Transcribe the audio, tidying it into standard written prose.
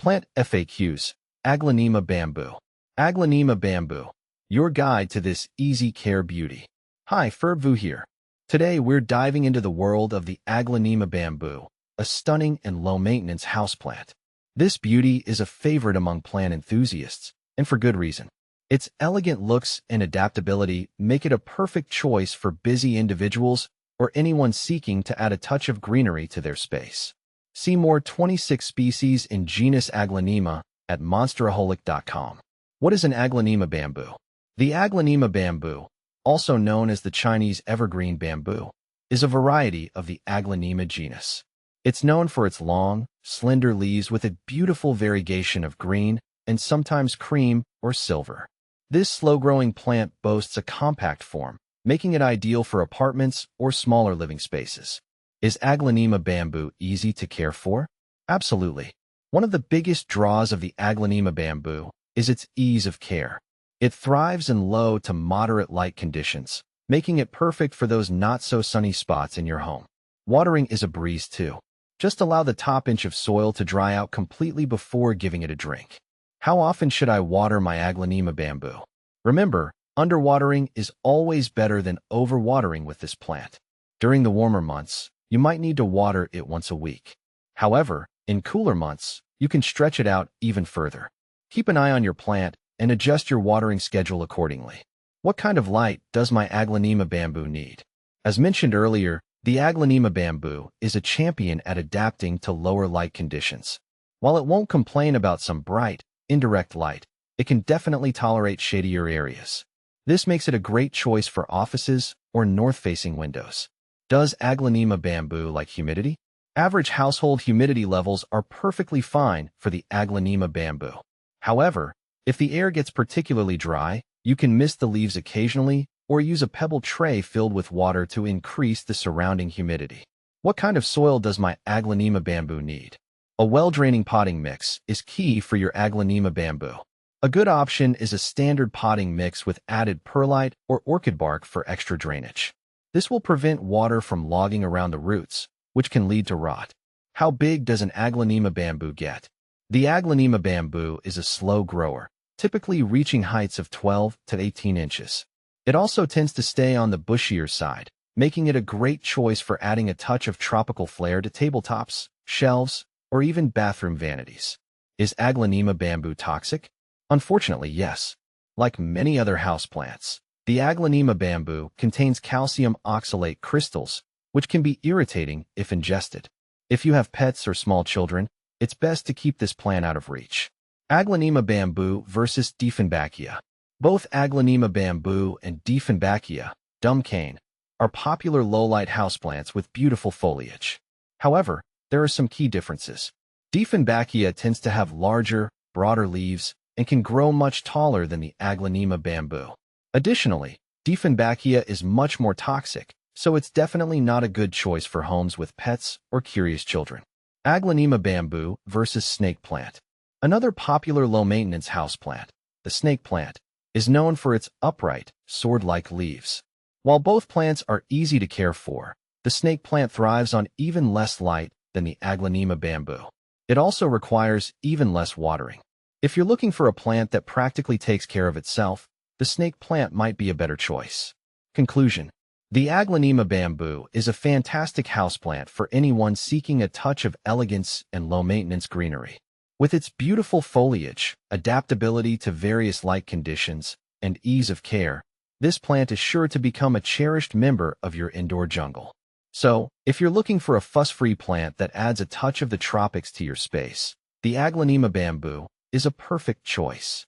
Plant FAQs. Aglaonema bamboo. Aglaonema bamboo. Your guide to this easy care beauty. Hi, Ferbu here. Today we're diving into the world of the Aglaonema bamboo, a stunning and low-maintenance houseplant. This beauty is a favorite among plant enthusiasts, and for good reason. Its elegant looks and adaptability make it a perfect choice for busy individuals or anyone seeking to add a touch of greenery to their space. See more 26 species in genus Aglaonema at monsteraholic.com. What is an Aglaonema bamboo? The Aglaonema bamboo, also known as the Chinese evergreen bamboo, is a variety of the Aglaonema genus. It's known for its long, slender leaves with a beautiful variegation of green and sometimes cream or silver. This slow-growing plant boasts a compact form, making it ideal for apartments or smaller living spaces. Is Aglaonema bamboo easy to care for? Absolutely. One of the biggest draws of the Aglaonema bamboo is its ease of care. It thrives in low to moderate light conditions, making it perfect for those not-so-sunny spots in your home. Watering is a breeze too. Just allow the top inch of soil to dry out completely before giving it a drink. How often should I water my Aglaonema bamboo? Remember, underwatering is always better than overwatering with this plant. During the warmer months, you might need to water it once a week. However, in cooler months, you can stretch it out even further. Keep an eye on your plant and adjust your watering schedule accordingly. What kind of light does my Aglaonema bamboo need? As mentioned earlier, the Aglaonema bamboo is a champion at adapting to lower light conditions. While it won't complain about some bright, indirect light, it can definitely tolerate shadier areas. This makes it a great choice for offices or north-facing windows. Does Aglaonema bamboo like humidity? Average household humidity levels are perfectly fine for the Aglaonema bamboo. However, if the air gets particularly dry, you can mist the leaves occasionally or use a pebble tray filled with water to increase the surrounding humidity. What kind of soil does my Aglaonema bamboo need? A well-draining potting mix is key for your Aglaonema bamboo. A good option is a standard potting mix with added perlite or orchid bark for extra drainage. This will prevent water from logging around the roots, which can lead to rot. How big does an Aglaonema bamboo get? The Aglaonema bamboo is a slow grower, typically reaching heights of 12 to 18 inches. It also tends to stay on the bushier side, making it a great choice for adding a touch of tropical flair to tabletops, shelves, or even bathroom vanities. Is Aglaonema bamboo toxic? Unfortunately, yes. Like many other houseplants, the Aglaonema bamboo contains calcium oxalate crystals, which can be irritating if ingested. If you have pets or small children, it's best to keep this plant out of reach. Aglaonema bamboo versus Dieffenbachia. Both Aglaonema bamboo and Dieffenbachia, dumb cane, are popular low-light houseplants with beautiful foliage. However, there are some key differences. Dieffenbachia tends to have larger, broader leaves and can grow much taller than the Aglaonema bamboo. Additionally, Dieffenbachia is much more toxic, so it's definitely not a good choice for homes with pets or curious children. Aglaonema bamboo versus snake plant. Another popular low-maintenance houseplant, the snake plant, is known for its upright, sword-like leaves. While both plants are easy to care for, the snake plant thrives on even less light than the Aglaonema bamboo. It also requires even less watering. If you're looking for a plant that practically takes care of itself, the snake plant might be a better choice. Conclusion. The Aglaonema bamboo is a fantastic houseplant for anyone seeking a touch of elegance and low-maintenance greenery. With its beautiful foliage, adaptability to various light conditions, and ease of care, this plant is sure to become a cherished member of your indoor jungle. So, if you're looking for a fuss-free plant that adds a touch of the tropics to your space, the Aglaonema bamboo is a perfect choice.